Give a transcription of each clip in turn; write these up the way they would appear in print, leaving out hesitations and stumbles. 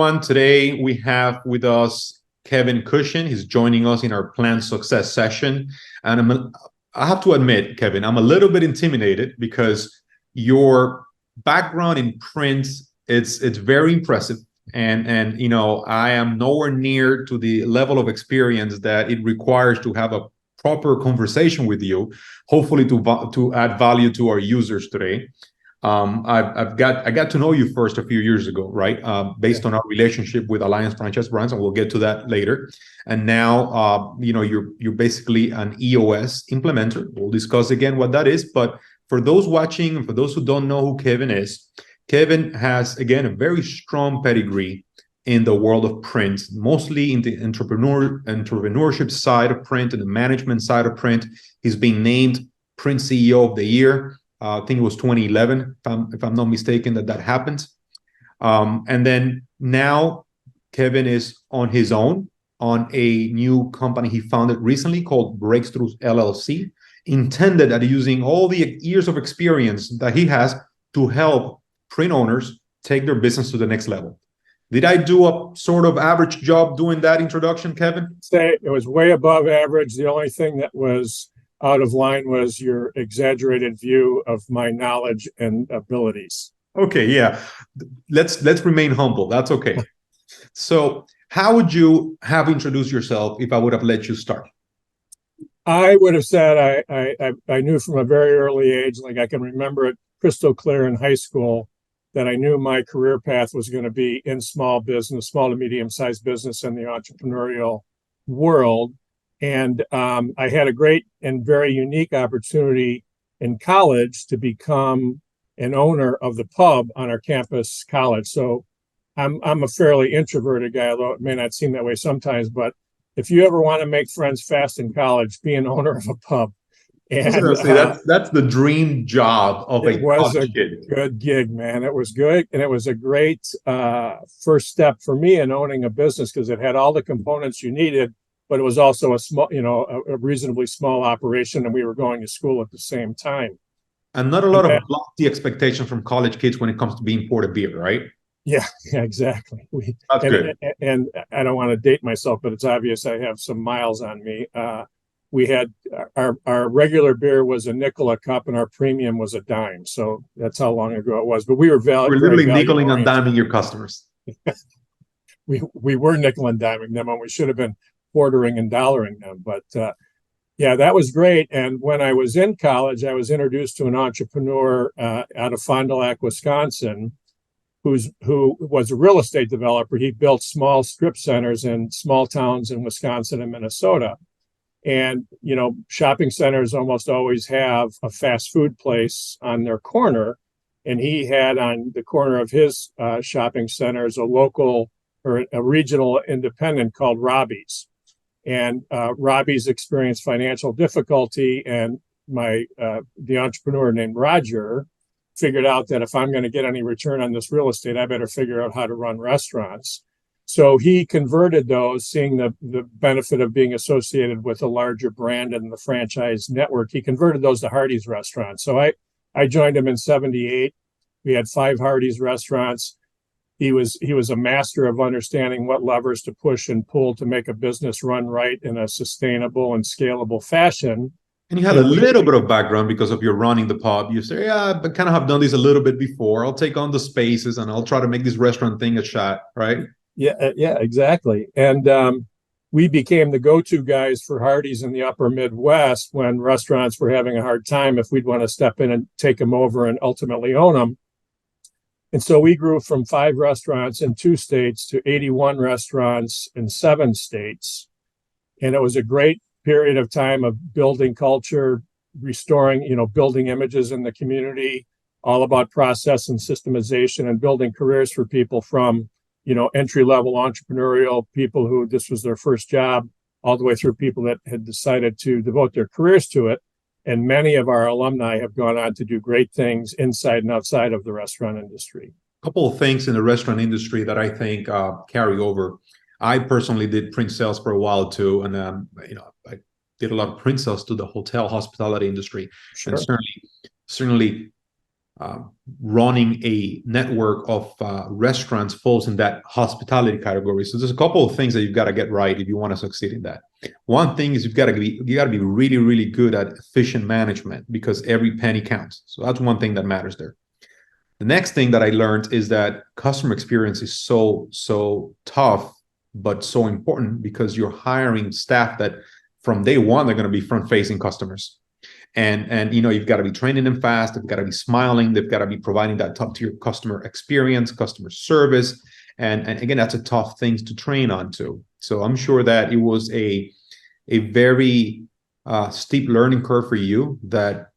everyone. Today we have with us Kevin Cushing. He's joining us in our PlanSuccess session. And I have to admit, Kevin, I'm a little bit intimidated because your background in print, it's very impressive. And you know, I am nowhere near to the level of experience that it requires to have a proper conversation with you, hopefully to add value to our users today. I got to know you first a few years ago, right? Based on our relationship with Alliance Franchise Brands, and we'll get to that later. And now, you know, you're basically an EOS implementer. We'll discuss again what that is. But for those watching, and for those who don't know who Kevin is, Kevin has again a very strong pedigree in the world of print, mostly in the entrepreneurship side of print and the management side of print. He's been named Print CEO of the Year. I think it was 2011, if I'm not mistaken, that happened. And then now Kevin is on his own on a new company he founded recently called Breakthroughs LLC, intended at using all the years of experience that he has to help print owners take their business to the next level. Did I do a sort of average job doing that introduction, Kevin? Say it was way above average. The only thing that was out of line was your exaggerated view of my knowledge and abilities. Okay, yeah. Let's remain humble. That's okay. So how would you have introduced yourself if I would have let you start? I would have said I knew from a very early age, like I can remember it crystal clear in high school, that I knew my career path was going to be in small business, small to medium-sized business in the entrepreneurial world. And I had a great and very unique opportunity in college to become an owner of the pub on our campus college. So I'm a fairly introverted guy, although it may not seem that way sometimes. But if you ever want to make friends fast in college, be an owner of a pub. And I was gonna say that's the dream job of a college kid. It was a good gig, man. It was good, and it was a great first step for me in owning a business because it had all the components you needed. But it was also a small, you know, a reasonably small operation, and we were going to school at the same time. And not a lot of lofty expectations from college kids when it comes to being poured a beer, right? Yeah, exactly. That's good. And I don't want to date myself, but it's obvious I have some miles on me. We had our regular beer was a nickel a cup, and our premium was a dime. So that's how long ago it was. But we were We're literally nickeling and diming your customers. we were nickel and diming them, and we should have been quartering and dollaring them. But yeah, that was great. And when I was in college, I was introduced to an entrepreneur out of Fond du Lac, Wisconsin, who was a real estate developer. He built small strip centers in small towns in Wisconsin and Minnesota. And, you know, shopping centers almost always have a fast food place on their corner. And he had on the corner of his shopping centers a local or a regional independent called Robbie's. And Robbie's experienced financial difficulty. And the entrepreneur named Roger figured out that if I'm going to get any return on this real estate, I better figure out how to run restaurants. So he converted those, seeing the benefit of being associated with a larger brand and the franchise network. He converted those to Hardee's restaurants. So I joined him in 78. We had 5 Hardee's restaurants. He was a master of understanding what levers to push and pull to make a business run right in a sustainable and scalable fashion. And you had a little bit of background because of your running the pub. You say, yeah, but kind of have done this a little bit before. I'll take on the spaces and I'll try to make this restaurant thing a shot, right? Yeah, exactly. And we became the go-to guys for Hardee's in the upper Midwest when restaurants were having a hard time if we'd want to step in and take them over and ultimately own them. And so we grew from 5 restaurants in 2 states to 81 restaurants in 7 states. And it was a great period of time of building culture, restoring, you know, building images in the community, all about process and systemization and building careers for people from, you know, entry-level entrepreneurial people who this was their first job, all the way through people that had decided to devote their careers to it. And many of our alumni have gone on to do great things inside and outside of the restaurant industry. A couple of things in the restaurant industry that I think carry over. I personally did print sales for a while too, and you know, I did a lot of print sales to the hotel hospitality industry. Sure. And certainly running a network of restaurants falls in that hospitality category. So there's a couple of things that you've got to get right if you want to succeed in that. One thing is you got to be really, really good at efficient management, because every penny counts. So that's one thing that matters there. The next thing that I learned is that customer experience is so tough, but so important, because you're hiring staff that from day one, they're going to be front-facing customers. And you've got to be training them fast. They've got to be smiling. They've got to be providing that top-tier customer experience, customer service. And again, that's a tough thing to train onto. So I'm sure that it was a very steep learning curve for you that,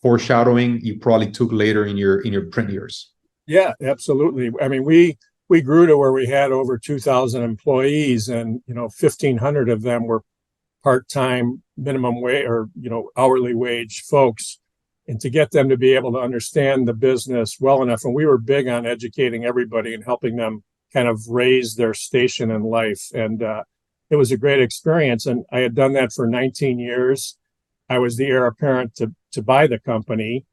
foreshadowing you probably took later in your print years. Yeah, absolutely. I mean, we grew to where we had over 2,000 employees, and 1,500 of them were part-time minimum wage or hourly wage folks, and to get them to be able to understand the business well enough. And we were big on educating everybody and helping them kind of raise their station in life. And it was a great experience. And I had done that for 19 years. I was the heir apparent to buy the company.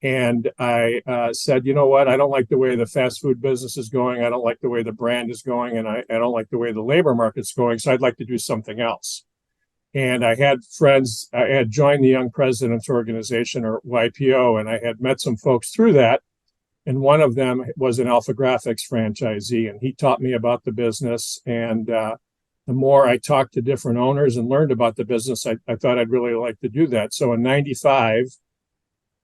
And I said, you know what? I don't like the way the fast food business is going. I don't like the way the brand is going. And I don't like the way the labor market's going. So I'd like to do something else. And I had friends, I had joined the Young Presidents Organization, or YPO, and I had met some folks through that. And one of them was an Alpha Graphics franchisee, and he taught me about the business. And the more I talked to different owners and learned about the business, I thought I'd really like to do that. So in 95,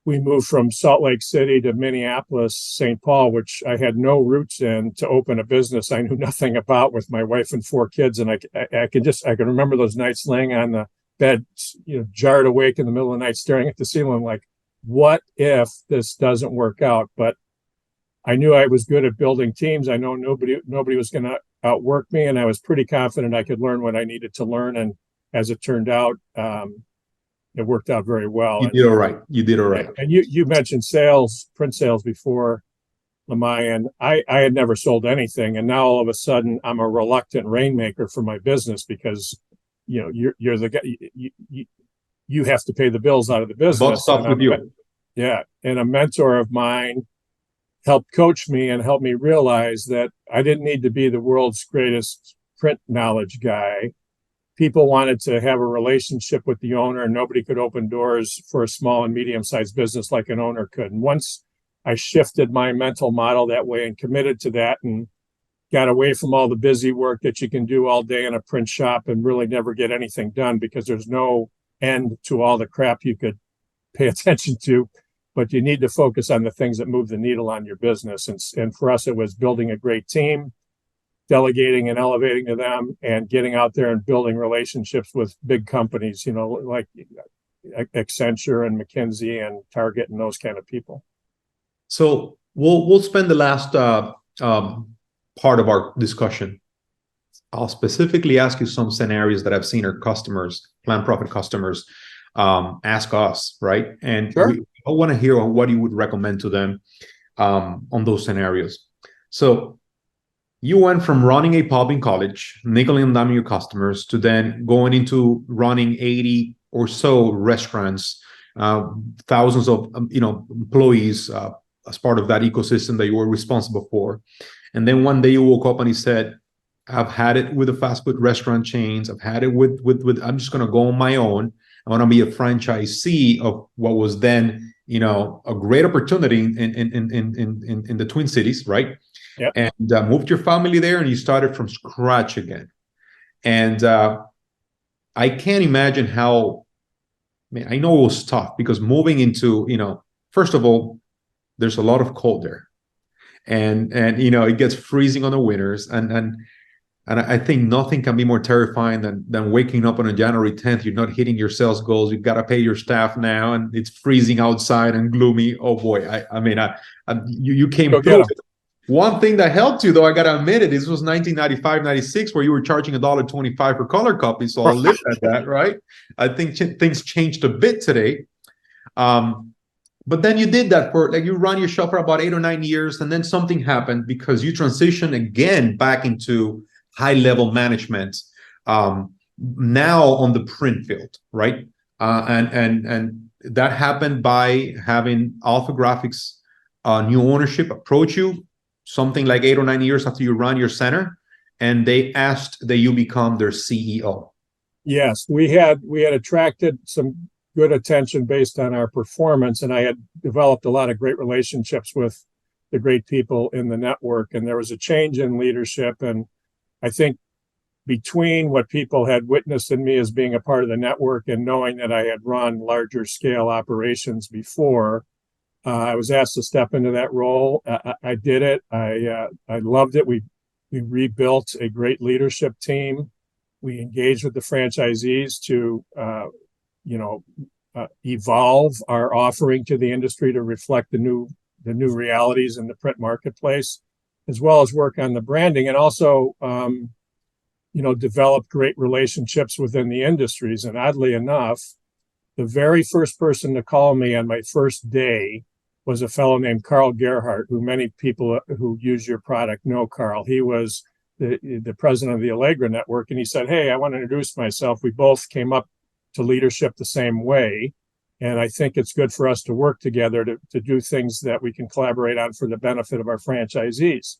we moved from Salt Lake City to Minneapolis, St. Paul, which I had no roots in, to open a business I knew nothing about, with my wife and 4 kids. And I can remember those nights laying on the bed, jarred awake in the middle of the night, staring at the ceiling, like, what if this doesn't work out? But I knew I was good at building teams. I know nobody was going to outwork me, and I was pretty confident I could learn what I needed to learn. And as it turned out, it worked out very well. You did all right. And you mentioned sales, print sales before, Lemay, and I had never sold anything. And now all of a sudden I'm a reluctant rainmaker for my business, because, you're the guy, you have to pay the bills out of the business. With you. Yeah. And a mentor of mine helped coach me and helped me realize that I didn't need to be the world's greatest print knowledge guy. People wanted to have a relationship with the owner, and nobody could open doors for a small and medium-sized business like an owner could. And once I shifted my mental model that way and committed to that, and got away from all the busy work that you can do all day in a print shop and really never get anything done, because there's no end to all the crap you could pay attention to, but you need to focus on the things that move the needle on your business. And for us, it was building a great team, delegating and elevating to them, and getting out there and building relationships with big companies, like Accenture and McKinsey and Target and those kind of people. So we'll spend the last part of our discussion. I'll specifically ask you some scenarios that I've seen our customers, PlanProphet customers, ask us, right? And sure. I want to hear what you would recommend to them on those scenarios. So you went from running a pub in college, nickel and diming your customers, to then going into running 80 or so restaurants, thousands of employees as part of that ecosystem that you were responsible for. And then one day you woke up and you said, I've had it with the fast food restaurant chains. I've had it with I'm just going to go on my own. I want to be a franchisee of what was then, a great opportunity in the Twin Cities, right? Yep. And moved your family there, and you started from scratch again. And I can't imagine how, I know it was tough, because moving into, first of all, there's a lot of cold there. And it gets freezing on the winters. And I think nothing can be more terrifying than waking up on a January 10th, you're not hitting your sales goals, you've got to pay your staff now, and it's freezing outside and gloomy. Oh boy, you came through it. One thing that helped you, though, I got to admit it, this was 1995, 96, where you were charging $1.25 per color copy. So I'll live at that, right? I think things changed a bit today. But then you did that you run your shop for about 8 or 9 years, and then something happened because you transitioned again back into high-level management, now on the print field, right? and that happened by having Alpha Graphics new ownership approach you something like 8 or 9 years after you run your center, and they asked that you become their CEO. Yes, we had attracted some good attention based on our performance, and I had developed a lot of great relationships with the great people in the network, and there was a change in leadership. And I think between what people had witnessed in me as being a part of the network and knowing that I had run larger scale operations before, I was asked to step into that role. I did it. I loved it. We rebuilt a great leadership team. We engaged with the franchisees to evolve our offering to the industry to reflect the new realities in the print marketplace, as well as work on the branding, and also develop great relationships within the industries. And oddly enough, the very first person to call me on my first day was a fellow named Carl Gerhardt, who many people who use your product know Carl. He was the president of the Allegra Network, and he said, "Hey, I want to introduce myself. We both came up to leadership the same way, and I think it's good for us to work together to do things that we can collaborate on for the benefit of our franchisees."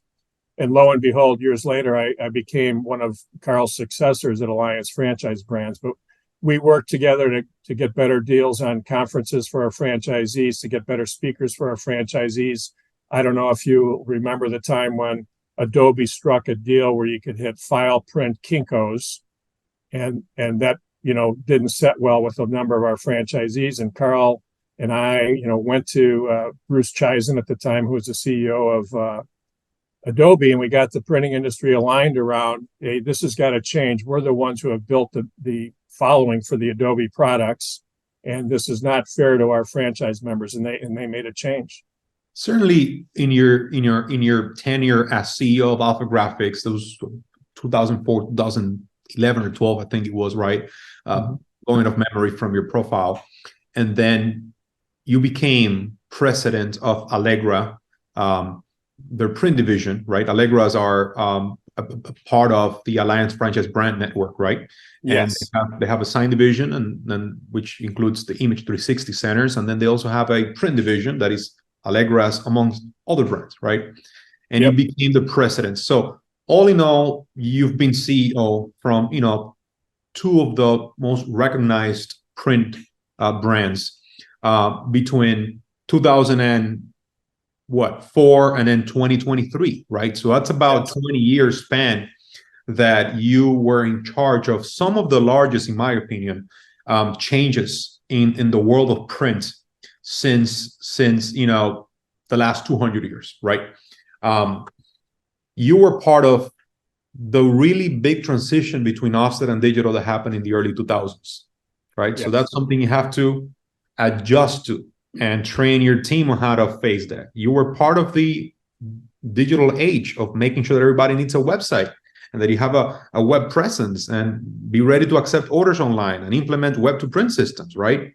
And lo and behold, years later, I became one of Carl's successors at Alliance Franchise Brands. But we worked together to get better deals on conferences for our franchisees, to get better speakers for our franchisees. I don't know if you remember the time when Adobe struck a deal where you could hit file print Kinkos, and that didn't set well with a number of our franchisees. And Carl and I went to Bruce Chisen at the time, who was the CEO of Adobe, and we got the printing industry aligned around, hey, this has got to change. We're the ones who have built the following for the Adobe products, and this is not fair to our franchise members. And they made a change. Certainly, in your tenure as CEO of Alpha Graphics, those 2004, 2011 or 12, I think it was, right? Going off memory from your profile, and then you became president of Allegra, their print division, right? Allegra's are a part of the Alliance Franchise Brand Network, right? Yes. And they have a sign division, and then which includes the Image 360 centers, and then they also have a print division that is Allegra's amongst other brands, right? And you became the president. So all in all, you've been CEO from two of the most recognized print brands between 2004 and then 2023, right? So that's about 20 years span that you were in charge of some of the largest, in my opinion, changes in the world of print since the last 200 years, right? You were part of the really big transition between offset and digital that happened in the early 2000s, right? Yes. So that's something you have to adjust to and train your team on how to face that. You were part of the digital age of making sure that everybody needs a website and that you have a web presence and be ready to accept orders online and implement web to print systems, right?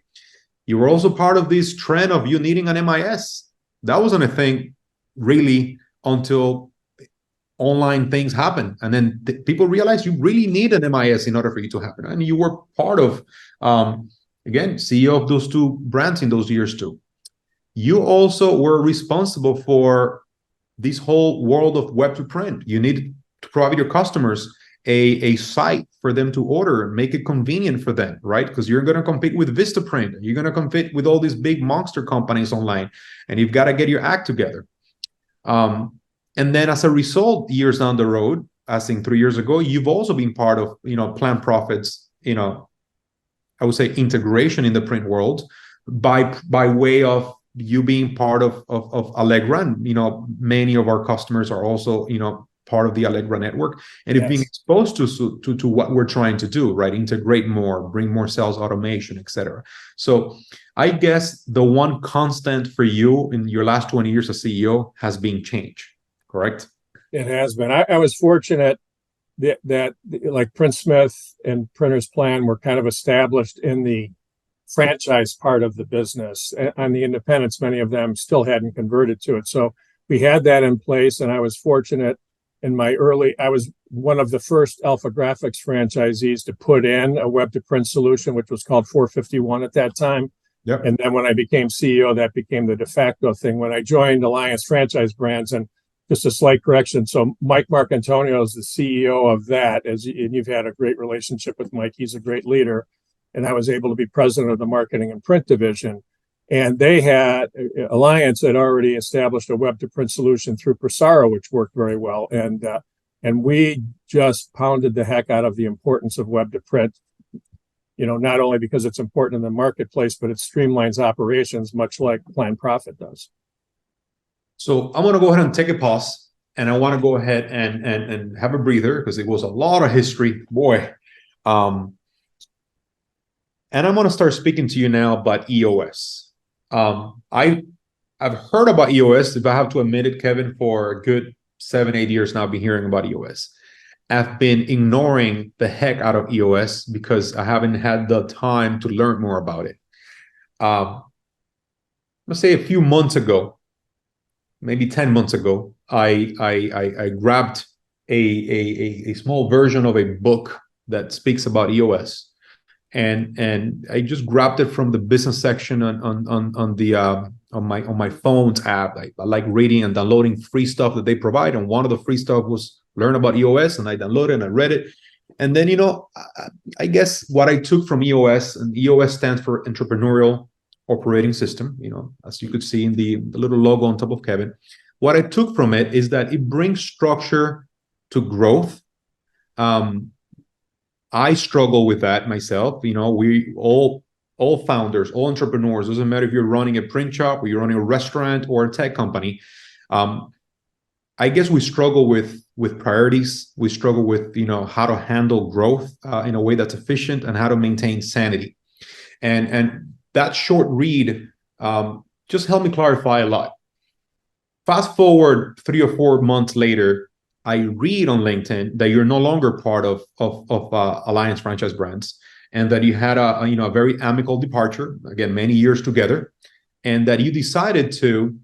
You were also part of this trend of you needing an MIS. That wasn't a thing really until online things happen. And then people realized you really need an MIS in order for you to happen. And you were part of, again, CEO of those two brands in those years too. You also were responsible for this whole world of web to print. You need to provide your customers a site for them to order and make it convenient for them, right? Because you're going to compete with Vistaprint. You're going to compete with all these big monster companies online, and you've got to get your act together. And then as a result, years down the road, as in 3 years ago, you've also been part of, PlanProphet's, I would say integration in the print world by way of you being part of Allegra. And, many of our customers are also, part of the Allegra network, and it's being exposed to what we're trying to do, right? Integrate more, bring more sales automation, etc. So I guess the one constant for you in your last 20 years as CEO has been change, correct? It has been. I was fortunate that like Print Smith and Printers Plan were kind of established in the franchise part of the business. And the independents, many of them still hadn't converted to it. So we had that in place, and I was fortunate I was one of the first Alpha Graphics franchisees to put in a web to print solution, which was called 451 at that time. Yep. And then when I became CEO, that became the de facto thing. When I joined Alliance Franchise Brands, and just a slight correction. So Mike Marcantonio is the CEO of that, and you've had a great relationship with Mike. He's a great leader. And I was able to be president of the marketing and print division. And Alliance had already established a web to print solution through Presaro, which worked very well. And we just pounded the heck out of the importance of web to print, not only because it's important in the marketplace, but it streamlines operations, much like PlanProphet does. So I'm going to go ahead and take a pause, and I want to go ahead and have a breather, because it was a lot of history, boy. And I'm going to start speaking to you now about EOS. I've heard about EOS, if I have to admit it, Kevin, for a good 7-8 years now. I've been hearing about EOS. I've been ignoring the heck out of EOS because I haven't had the time to learn more about it. Let's say a few months ago, maybe 10 months ago, I grabbed a small version of a book that speaks about EOS, and I just grabbed it from the business section on my phone's app. I like reading and downloading free stuff that they provide, and one of the free stuff was learn about EOS, and I downloaded it and I read it. And then I guess what I took from EOS, and EOS stands for Entrepreneurial Operating System, as you could see in the little logo on top of Kevin. What I took from it is that it brings structure to growth. I struggle with that myself. We all founders, all entrepreneurs, doesn't matter if you're running a print shop or you're running a restaurant or a tech company. I guess we struggle with priorities. We struggle with how to handle growth in a way that's efficient, and how to maintain sanity. And that short read just helped me clarify a lot. Fast forward 3 or 4 months later, I read on LinkedIn that you're no longer part of Alliance Franchise Brands, and that you had a very amicable departure, again, many years together, and that you decided to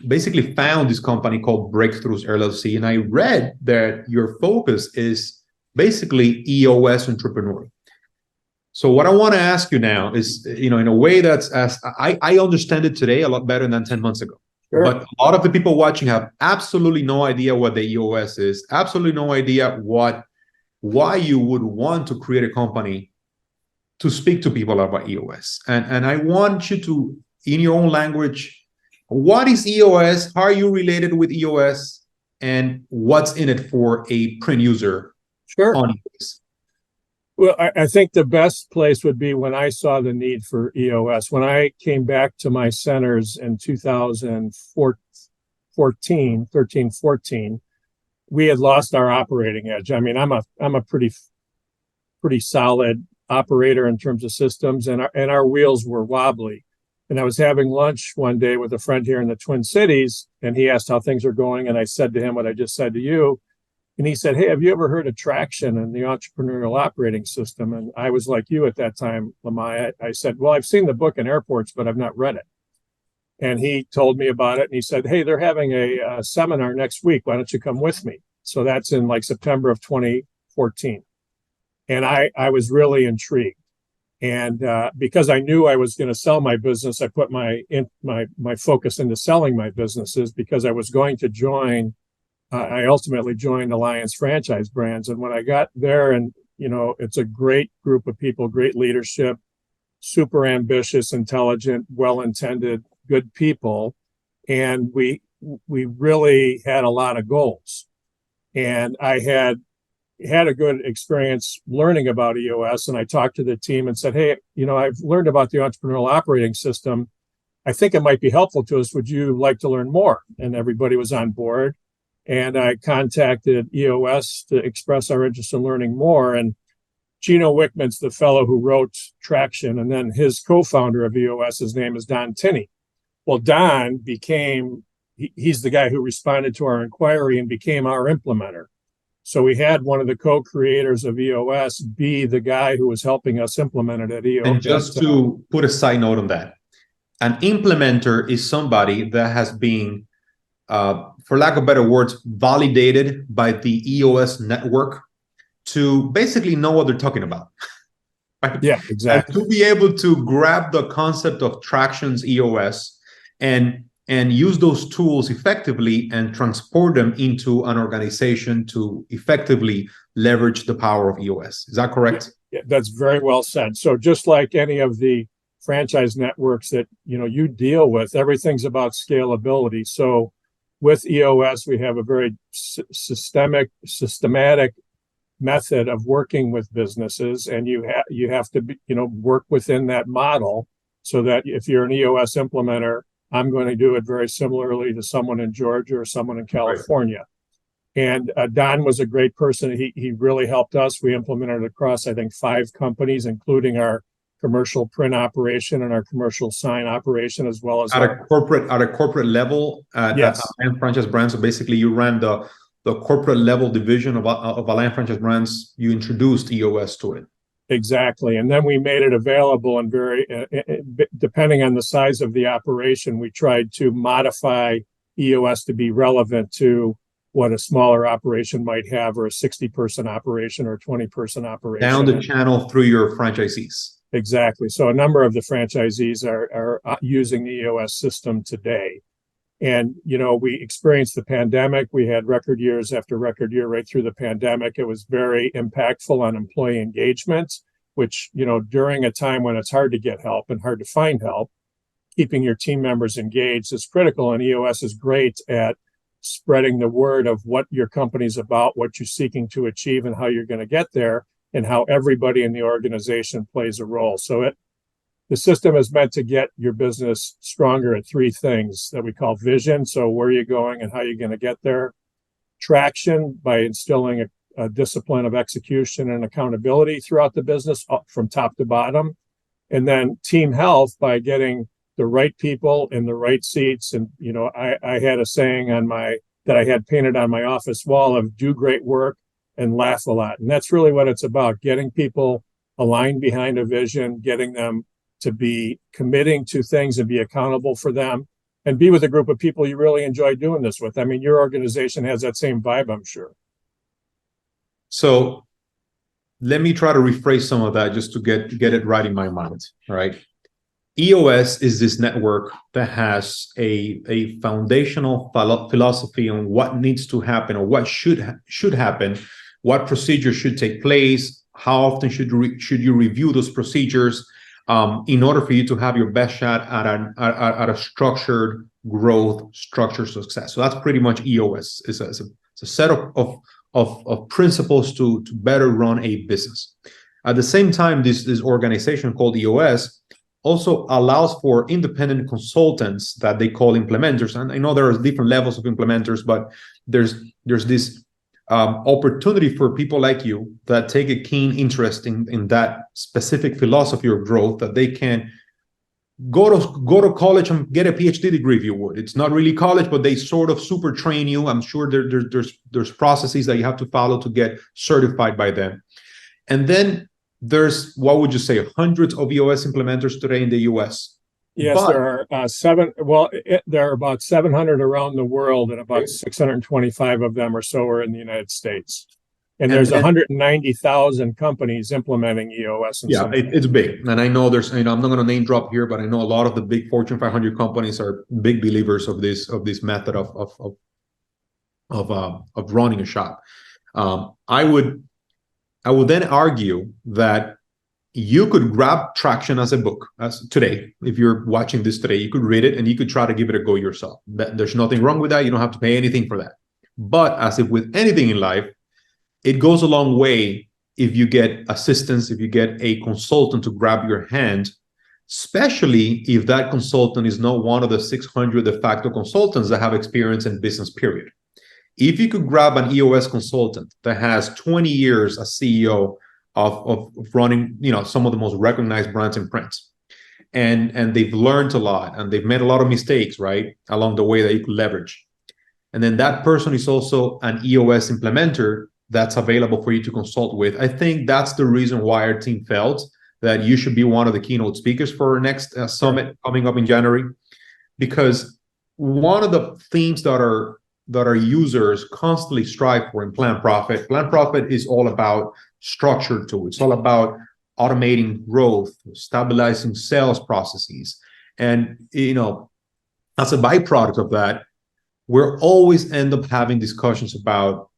basically found this company called Breakthroughs LLC. And I read that your focus is basically EOS entrepreneur. So what I want to ask you now is, in a way that's I understand it today a lot better than 10 months ago. Sure. But a lot of the people watching have absolutely no idea what the EOS is, absolutely no idea why you would want to create a company to speak to people about EOS. And I want you to, in your own language, what is EOS? How are you related with EOS? And what's in it for a print user on EOS? Well, I think the best place would be when I saw the need for EOS. When I came back to my centers in 2013, 14, we had lost our operating edge. I mean, I'm a pretty solid operator in terms of systems, and our wheels were wobbly. And I was having lunch one day with a friend here in the Twin Cities, and he asked how things are going. And I said to him what I just said to you. And he said, "Hey, have you ever heard of Traction and the Entrepreneurial Operating System?" And I was like you at that time, Lemay. I said, "Well, I've seen the book in airports, but I've not read it." And he told me about it. And he said, "Hey, they're having a seminar next week. Why don't you come with me?" So that's in like September of 2014. And I was really intrigued. And because I knew I was going to sell my business, I put my focus into selling my businesses, because I was going to join. I ultimately joined Alliance Franchise Brands. And when I got there, and it's a great group of people, great leadership, super ambitious, intelligent, well-intended, good people. And we really had a lot of goals. And I had a good experience learning about EOS. And I talked to the team and said, "Hey, I've learned about the Entrepreneurial Operating System. I think it might be helpful to us. Would you like to learn more?" And everybody was on board. And I contacted EOS to express our interest in learning more. And Gino Wickman's the fellow who wrote Traction. And then his co-founder of EOS, his name is Don Tinney. Well, Don he's the guy who responded to our inquiry and became our implementer. So we had one of the co-creators of EOS be the guy who was helping us implement it at EOS. And just to put a side note on that, an implementer is somebody that has been for lack of better words, validated by the EOS network to basically know what they're talking about. Right? Yeah, exactly. And to be able to grab the concept of Traction's EOS and use those tools effectively and transport them into an organization to effectively leverage the power of EOS. Is that correct? Yeah, that's very well said. So just like any of the franchise networks that you deal with, everything's about scalability. So with EOS, we have a very systematic method of working with businesses, and you have to work within that model, so that if you're an EOS implementer, I'm going to do it very similarly to someone in Georgia or someone in California. Right. And Don was a great person. He really helped us. We implemented it across, I think, 5 companies, including our commercial print operation and our commercial sign operation, as well as at a corporate level. Yes. At Franchise Brands. So basically, you ran the corporate level division of Alliance Franchise Brands. You introduced EOS to it. Exactly. And then we made it available, and very, depending on the size of the operation, we tried to modify EOS to be relevant to what a smaller operation might have, or a 60-person operation or a 20-person operation. Down the channel through your franchisees. Exactly. So a number of the franchisees are using the EOS system today. And, we experienced the pandemic. We had record years after record year right through the pandemic. It was very impactful on employee engagement, which, during a time when it's hard to get help and hard to find help, keeping your team members engaged is critical. And EOS is great at spreading the word of what your company's about, what you're seeking to achieve, and how you're going to get there, and how everybody in the organization plays a role. So the system is meant to get your business stronger at 3 things that we call vision. So where you're going and how you're going to get there. Traction, by instilling a discipline of execution and accountability throughout the business, from top to bottom. And then team health, by getting the right people in the right seats. And, I had a saying that I had painted on my office wall of do great work and laugh a lot. And that's really what it's about, getting people aligned behind a vision, getting them to be committing to things and be accountable for them, and be with a group of people you really enjoy doing this with. I mean, your organization has that same vibe, I'm sure. So let me try to rephrase some of that just to get it right in my mind. All right. EOS is this network that has a foundational philosophy on what needs to happen, or what should happen, what procedures should take place, how often should you review those procedures, in order for you to have your best shot at a structured growth, structured success. So that's pretty much EOS. It's a set of principles to better run a business. At the same time, this organization called EOS also allows for independent consultants that they call implementers. And I know there are different levels of implementers, but there's this opportunity for people like you that take a keen interest in that specific philosophy of growth, that they can go to college and get a PhD degree if you would. It's not really college, but they sort of super train you. I'm sure there's processes that you have to follow to get certified by them. And then there's, what would you say, hundreds of EOS implementers today in the US? Yes, but there are 7. Well, there are about 700 around the world, and about 625 of them or so are in the United States. And there's 190,000 companies implementing EOS. It's big. And I know there's, I'm not going to name drop here, but I know a lot of the big Fortune 500 companies are big believers of this method of running a shop. I would then argue that you could grab Traction as a book as today. If you're watching this today, you could read it and you could try to give it a go yourself. There's nothing wrong with that. You don't have to pay anything for that. But as if with anything in life, it goes a long way if you get assistance, if you get a consultant to grab your hand, especially if that consultant is not one of the 600 de facto consultants that have experience in business, period. If you could grab an EOS consultant that has 20 years as CEO of running, some of the most recognized brands in print, and they've learned a lot and they've made a lot of mistakes, right, along the way that you could leverage. And then that person is also an EOS implementer that's available for you to consult with. I think that's the reason why our team felt that you should be one of the keynote speakers for our next summit coming up in January, because one of the themes that are that our users constantly strive for in PlanProphet. PlanProphet is all about structure tools. It's all about automating growth, stabilizing sales processes. And, as a byproduct of that, we're always end up having discussions about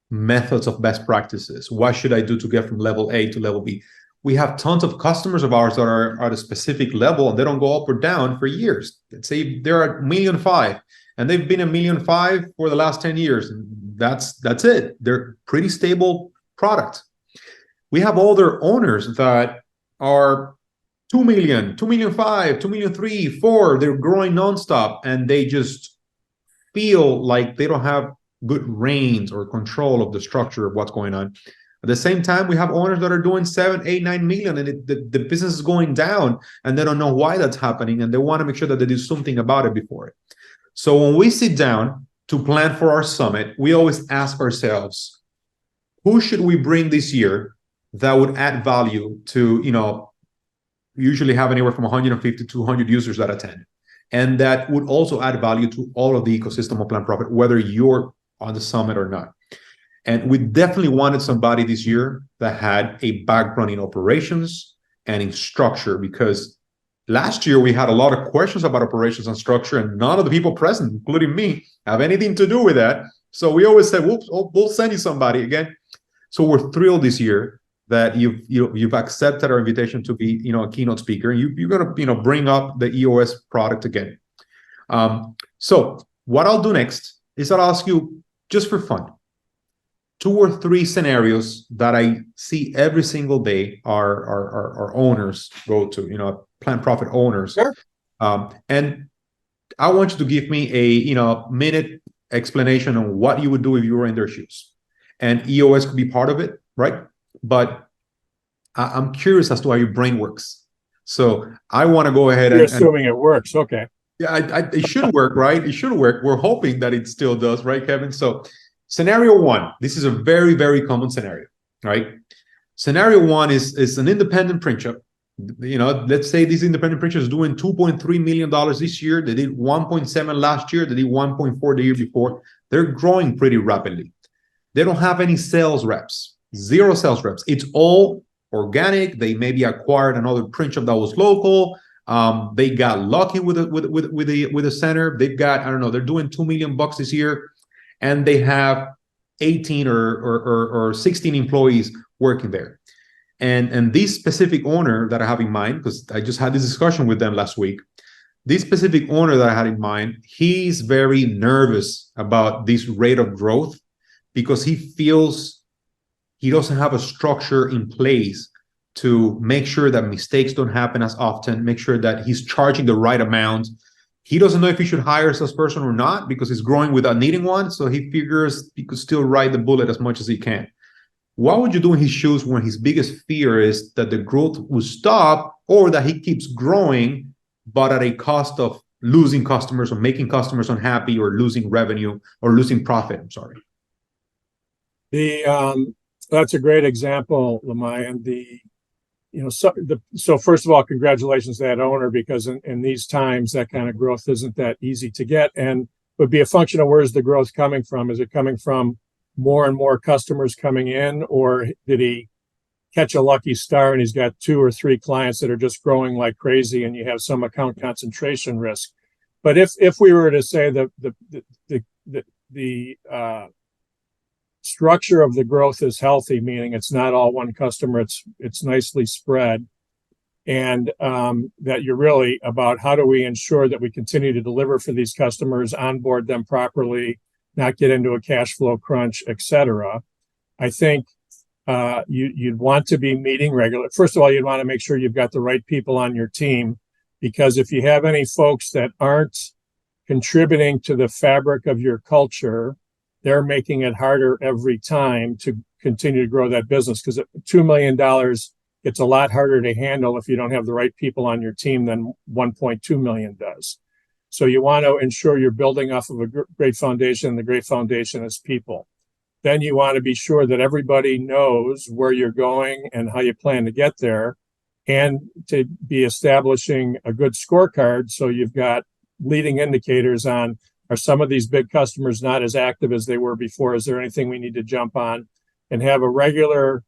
methods of best practices. What should I do to get from level A to level B? We have tons of customers of ours that are at a specific level and they don't go up or down for years. Let's say they're at 1.5 million and they've been at 1.5 million for the last 10 years. And that's it. They're pretty stable product. We have other owners that are 2 million, 2.5 million, 2.3 million, 4. They're growing nonstop and they just feel like they don't have good reins or control of the structure of what's going on. At the same time, we have owners that are doing 7, 8, 9 million and the business is going down and they don't know why that's happening and they want to make sure that they do something about it before it. So when we sit down to plan for our summit, we always ask ourselves, who should we bring this year that would add value to, usually have anywhere from 150 to 200 users that attend. And that would also add value to all of the ecosystem of PlanProphet, whether you're on the summit or not. And we definitely wanted somebody this year that had a background in operations and in structure, because last year we had a lot of questions about operations and structure, and none of the people present, including me, have anything to do with that. So we always said, we'll send you somebody again. So we're thrilled this year that you've accepted our invitation to be, a keynote speaker. You're gonna, bring up the EOS product again. So what I'll do next is I'll ask you, just for fun, 2 or 3 scenarios that I see every single day our owners go to, PlanProphet owners. Sure. And I want you to give me a minute explanation on what you would do if you were in their shoes. And EOS could be part of it, right? But I'm curious as to how your brain works. So I want to go ahead You're assuming it works. Okay. Yeah, it should work, right? It should work. We're hoping that it still does, right, Kevin? So scenario 1, this is a very, very common scenario, right? Scenario 1 is an independent print shop. Let's say this independent print shop is doing $2.3 million this year. They did 1.7 last year. They did 1.4 the year before. They're growing pretty rapidly. They don't have any sales reps, 0 sales reps. It's all organic. They maybe acquired another print shop that was local. They got lucky with the center. They've got, I don't know, they're doing $2 million this year, and they have 18 or 16 employees working there. And this specific owner that I have in mind, because I just had this discussion with them last week, this specific owner that I had in mind, he's very nervous about this rate of growth because he feels he doesn't have a structure in place to make sure that mistakes don't happen as often, make sure that he's charging the right amount. He doesn't know if he should hire a salesperson or not because he's growing without needing one. So he figures he could still ride the bullet as much as he can. What would you do in his shoes when his biggest fear is that the growth will stop or that he keeps growing, but at a cost of losing customers or making customers unhappy or losing revenue or losing profit? I'm sorry. That's a great example, Lemay. And so first of all, congratulations to that owner, because in these times, that kind of growth isn't that easy to get, and would be a function of where's the growth coming from. Is it coming from more and more customers coming in, or did he catch a lucky star and he's got 2 or 3 clients that are just growing like crazy and you have some account concentration risk? But if we were to say the structure of the growth is healthy, meaning it's not all one customer, it's nicely spread, and that you're really about how do we ensure that we continue to deliver for these customers, onboard them properly, not get into a cash flow crunch, etc. I think you'd want to be meeting regularly. First of all, you'd want to make sure you've got the right people on your team, because if you have any folks that aren't contributing to the fabric of your culture, they're making it harder every time to continue to grow that business, because $2 million, it's a lot harder to handle if you don't have the right people on your team than 1.2 million does. So you want to ensure you're building off of a great foundation. The great foundation is people. Then you want to be sure that everybody knows where you're going and how you plan to get there, and to be establishing a good scorecard so you've got leading indicators on Are some of these big customers not as active as they were before? Is there anything we need to jump on? And have a regular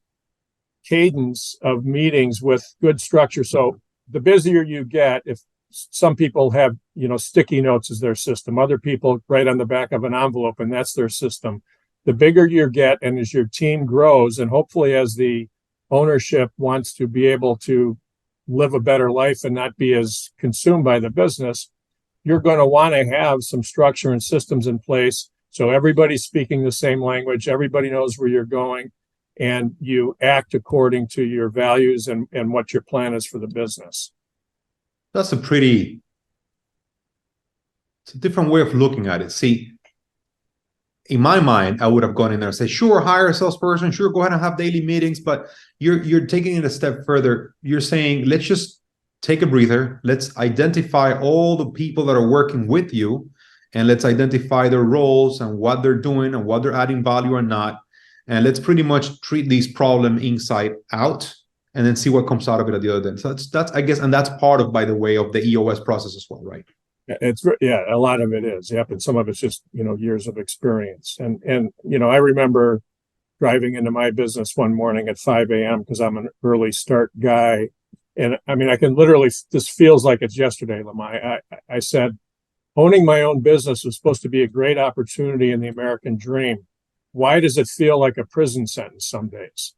cadence of meetings with good structure. So the busier you get, if some people have, sticky notes as their system, other people write on the back of an envelope and that's their system. The bigger you get, and as your team grows, and hopefully as the ownership wants to be able to live a better life and not be as consumed by the business, you're going to want to have some structure and systems in place so everybody's speaking the same language, everybody knows where you're going, and you act according to your values and what your plan is for the business. That's it's a different way of looking at it. See, in my mind, I would have gone in there and said, sure, hire a salesperson, sure, go ahead and have daily meetings, but you're taking it a step further. You're saying, let's just take a breather. Let's identify all the people that are working with you, and let's identify their roles and what they're doing and what they're adding value or not. And let's pretty much treat these problem inside out and then see what comes out of it at the other end. So that's I guess, and that's part of, by the way, of the EOS process as well, right? A lot of it is. Yep. And some of it's just, years of experience. And I remember driving into my business one morning at 5 a.m. because I'm an early start guy. And I mean, I can literally, this feels like it's yesterday, Lemay. I said, owning my own business was supposed to be a great opportunity in the American dream. Why does it feel like a prison sentence some days?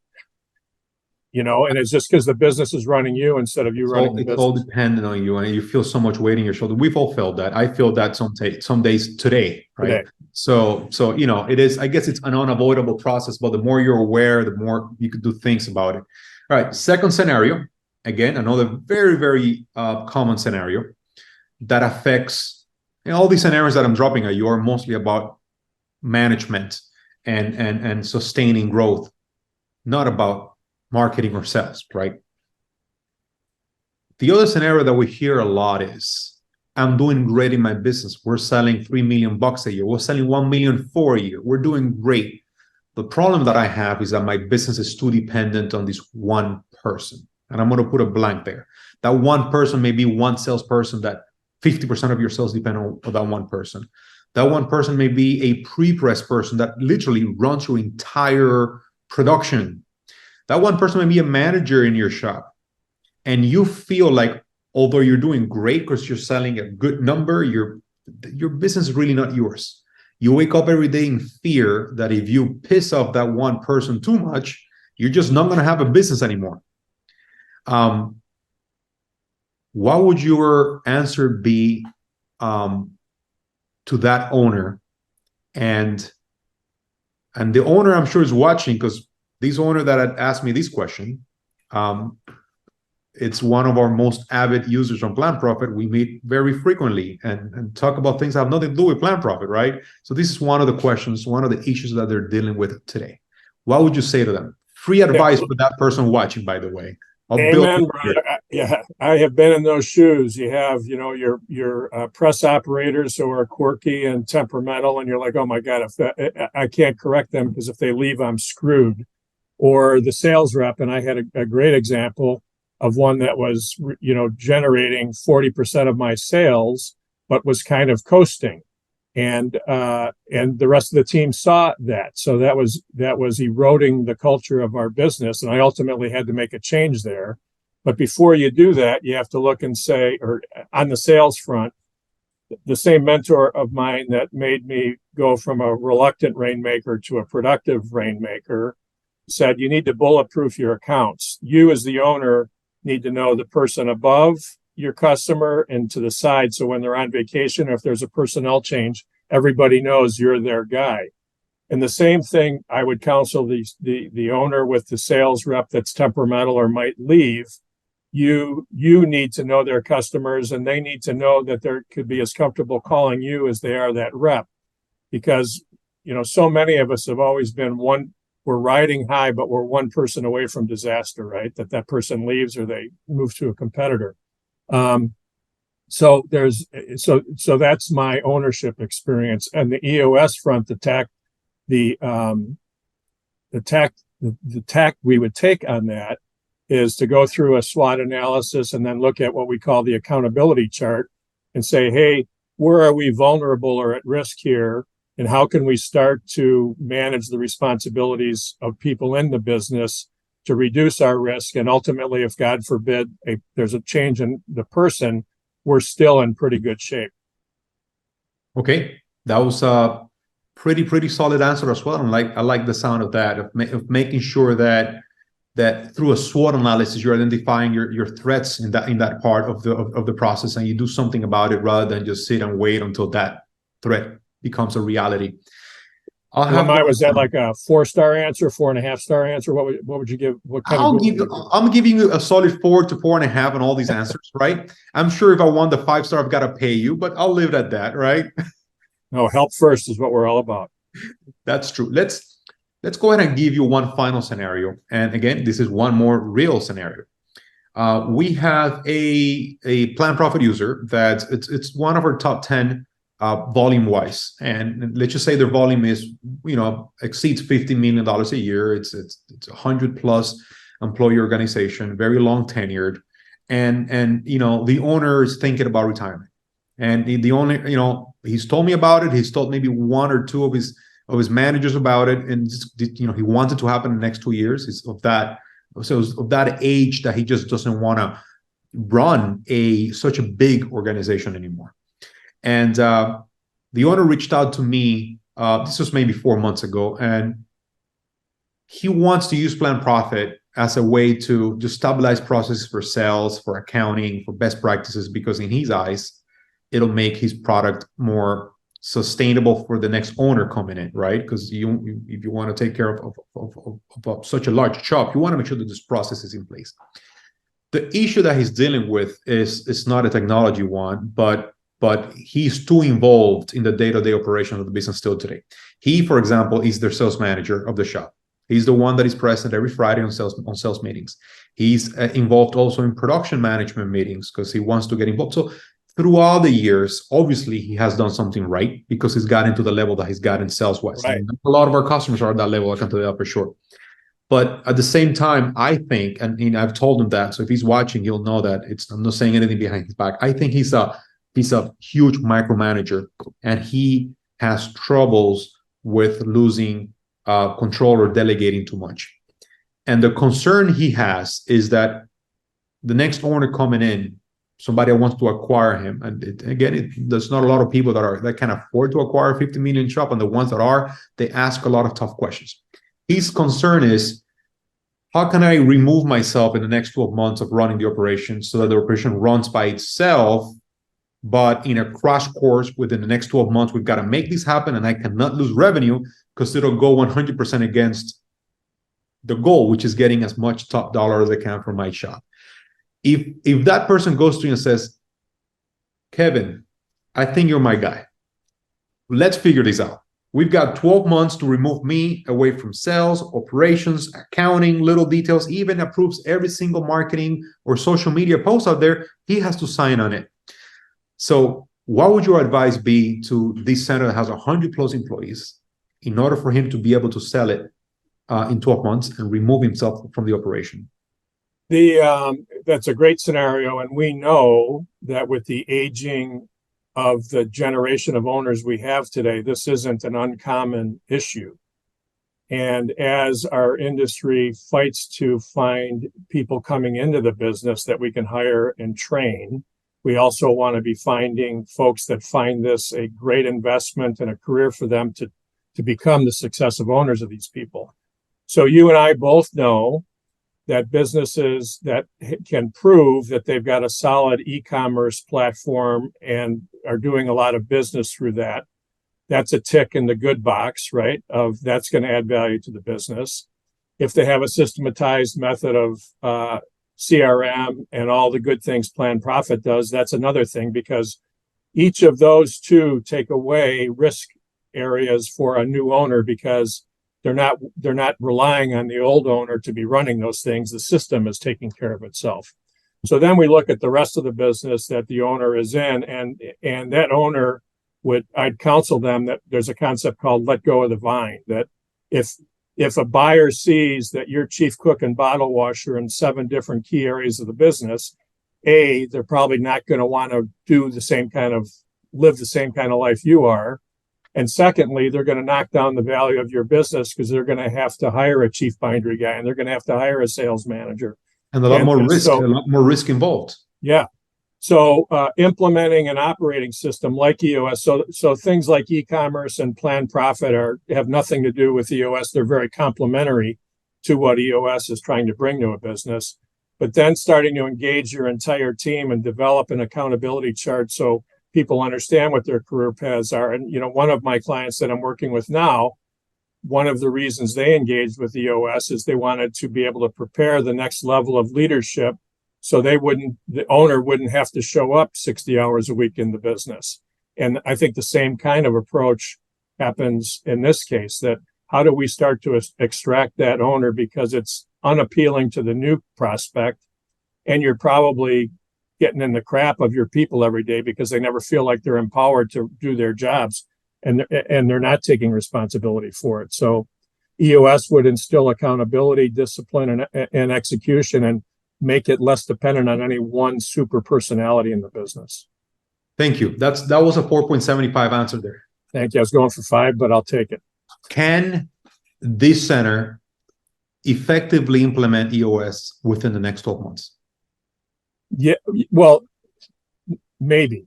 And it's just because the business is running you instead of you running the business. It's all dependent on you, and you feel so much weight in your shoulder. We've all felt that. I feel that some days today, right? So it is. I guess it's an unavoidable process, but the more you're aware, the more you could do things about it. All right. Second scenario, again, another very, very common scenario that affects all these scenarios that I'm dropping at you are mostly about management and sustaining growth, not about marketing or sales, right? The other scenario that we hear a lot is, I'm doing great in my business. We're selling $3 million a year. We're selling $1 million a year. We're doing great. The problem that I have is that my business is too dependent on this one person. And I'm going to put a blank there. That one person may be one salesperson that 50% of your sales depend on that one person. That one person may be a pre-press person that literally runs your entire production. That one person may be a manager in your shop. And you feel like, although you're doing great because you're selling a good number, your business is really not yours. You wake up every day in fear that if you piss off that one person too much, you're just not going to have a business anymore. What would your answer be to that owner? And the owner, I'm sure, is watching, because this owner that had asked me this question, it's one of our most avid users on PlanProphet. We meet very frequently and talk about things that have nothing to do with PlanProphet, right? So this is one of the questions, one of the issues that they're dealing with today. What would you say to them? Free advice for that person watching, by the way. Amen, brother. Yeah, I have been in those shoes. You have, your press operators who are quirky and temperamental, and you're like, oh my God, I can't correct them because if they leave, I'm screwed. Or the sales rep, and I had a great example of one that was, generating 40% of my sales, but was kind of coasting, and the rest of the team saw that. So that was eroding the culture of our business, and I ultimately had to make a change there. But before you do that, you have to look and say, or on the sales front, the same mentor of mine that made me go from a reluctant rainmaker to a productive rainmaker said, you need to bulletproof your accounts. You as the owner need to know the person above your customer and to the side. So when they're on vacation, or if there's a personnel change, everybody knows you're their guy. And the same thing I would counsel the owner with the sales rep that's temperamental or might leave. You need to know their customers, and they need to know that they could be as comfortable calling you as they are that rep. Because, so many of us have always been we're riding high, but we're one person away from disaster, right? That person leaves or they move to a competitor. So that's my ownership experience. And the EOS front, the tack we would take on that is to go through a SWOT analysis and then look at what we call the accountability chart and say, hey, where are we vulnerable or at risk here? And how can we start to manage the responsibilities of people in the business to reduce our risk? And ultimately, if God forbid there's a change in the person, we're still in pretty good shape. Okay, that was a pretty solid answer as well. And I like the sound of that, of making sure that through a SWOT analysis, you're identifying your threats in that part of the process, and you do something about it rather than just sit and wait until that threat becomes a reality. Lemay, was that like a 4-star answer, 4.5-star answer? What would you give? What kind I'm giving you a solid 4 to 4.5 on all these answers, right? I'm sure if I want the 5-star, I've got to pay you, but I'll leave it at that, right? No, help first is what we're all about. That's true. Let's go ahead and give you one final scenario. And again, this is one more real scenario. We have a PlanProphet user that it's one of our top 10 volume wise, and let's just say their volume is exceeds $50 million a year. It's 100+ employee organization, very long tenured, and the owner is thinking about retirement, and the owner, he's told me about it. He's told maybe 1 or 2 of his managers about it, and he wants it to happen in the next 2 years. It's of that age that he just doesn't want to run such a big organization anymore. And the owner reached out to me. This was maybe 4 months ago, and he wants to use PlanProphet as a way to just stabilize processes for sales, for accounting, for best practices, because in his eyes, it'll make his product more sustainable for the next owner coming in, right? Because if you want to take care of such a large shop, you want to make sure that this process is in place. The issue that he's dealing with is not a technology one, but he's too involved in the day-to-day operation of the business still today. He, for example, is the sales manager of the shop. He's the one that is present every Friday on sales meetings. He's involved also in production management meetings because he wants to get involved. So throughout the years, obviously, he has done something right because he's gotten to the level that he's gotten sales-wise. Right. A lot of our customers are at that level, I can tell you that for sure. But at the same time, I think, and I've told him that, so if he's watching, he'll know that I'm not saying anything behind his back. I think he's a huge micromanager, and he has troubles with losing control or delegating too much. And the concern he has is that the next owner coming in, somebody wants to acquire him, and there's not a lot of people that can afford to acquire a 50 million shop, and the ones that are, they ask a lot of tough questions. His concern is, how can I remove myself in the next 12 months of running the operation so that the operation runs by itself? But in a crash course within the next 12 months, we've got to make this happen, and I cannot lose revenue because it'll go 100% against the goal, which is getting as much top dollar as I can from my shop. If that person goes to you and says, Kevin, I think you're my guy. Let's figure this out. We've got 12 months to remove me away from sales, operations, accounting, little details, even approves every single marketing or social media post out there. He has to sign on it. So what would your advice be to this center that has 100+ employees in order for him to be able to sell it in 12 months and remove himself from the operation? That's a great scenario. And we know that with the aging of the generation of owners we have today, this isn't an uncommon issue. And as our industry fights to find people coming into the business that we can hire and train, we also want to be finding folks that find this a great investment and a career for them to become the successive owners of these people. So you and I both know that businesses that can prove that they've got a solid e-commerce platform and are doing a lot of business through that, that's a tick in the good box, right? Of that's going to add value to the business. If they have a systematized method of CRM and all the good things PlanProphet does, that's another thing, because each of those two take away risk areas for a new owner because they're not relying on the old owner to be running those things. The system is taking care of itself. So then we look at the rest of the business that the owner is in, and that owner I'd counsel them that there's a concept called let go of the vine, that if a buyer sees that you're chief cook and bottle washer in 7 different key areas of the business, they're probably not going to want to do the same kind of live the same kind of life you are. And secondly, they're going to knock down the value of your business because they're going to have to hire a chief bindery guy and they're going to have to hire a sales manager. And a lot more risk, so, a lot more risk involved. Yeah. So implementing an operating system like EOS, so things like e-commerce and PlanProphet have nothing to do with EOS. They're very complementary to what EOS is trying to bring to a business. But then starting to engage your entire team and develop an accountability chart so people understand what their career paths are. And, one of my clients that I'm working with now, one of the reasons they engaged with EOS is they wanted to be able to prepare the next level of leadership so the owner wouldn't have to show up 60 hours a week in the business. And I think the same kind of approach happens in this case, that how do we start to extract that owner because it's unappealing to the new prospect, and you're probably getting in the crap of your people every day because they never feel like they're empowered to do their jobs, and they're not taking responsibility for it. So EOS would instill accountability, discipline, and execution, and make it less dependent on any one super personality in the business. Thank you. That was a 4.75 answer there. Thank you. I was going for 5, but I'll take it. Can this center effectively implement EOS within the next 12 months? Yeah, well, maybe.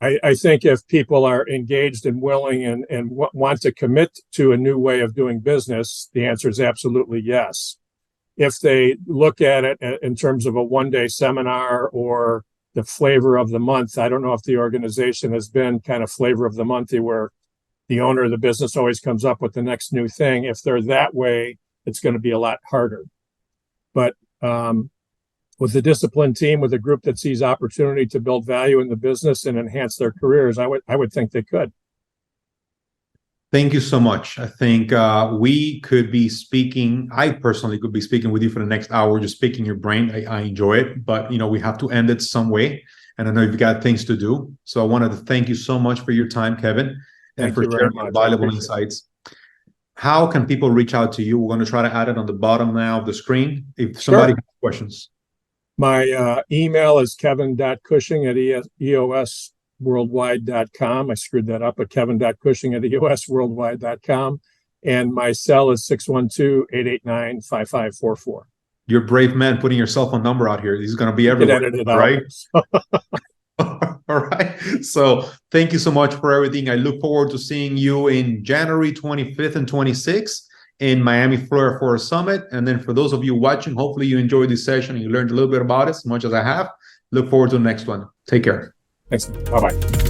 I think if people are engaged and willing and want to commit to a new way of doing business, the answer is absolutely yes. If they look at it in terms of a one-day seminar or the flavor of the month, I don't know if the organization has been kind of flavor of the month where the owner of the business always comes up with the next new thing. If they're that way, it's going to be a lot harder. But with a disciplined team, with a group that sees opportunity to build value in the business and enhance their careers, I would think they could. Thank you so much. I think we could be speaking, I personally could be speaking with you for the next hour, just picking your brain. I enjoy it, but we have to end it some way. And I know you've got things to do. So I wanted to thank you so much for your time, Kevin, and for sharing your valuable insights. How can people reach out to you? We're going to try to add it on the bottom now of the screen. If somebody has questions. My email is kevin.cushing@eosworldwide.com. I screwed that up, but kevin.cushing@eosworldwide.com. And my cell is 612-889-5544. You're a brave man putting your cell phone number out here. This is going to be everywhere, right? All right. So thank you so much for everything. I look forward to seeing you in January 25th and 26th in Miami, Florida for a summit. And then for those of you watching, hopefully you enjoyed this session and you learned a little bit about it as much as I have. Look forward to the next one. Take care. Thanks. Bye-bye.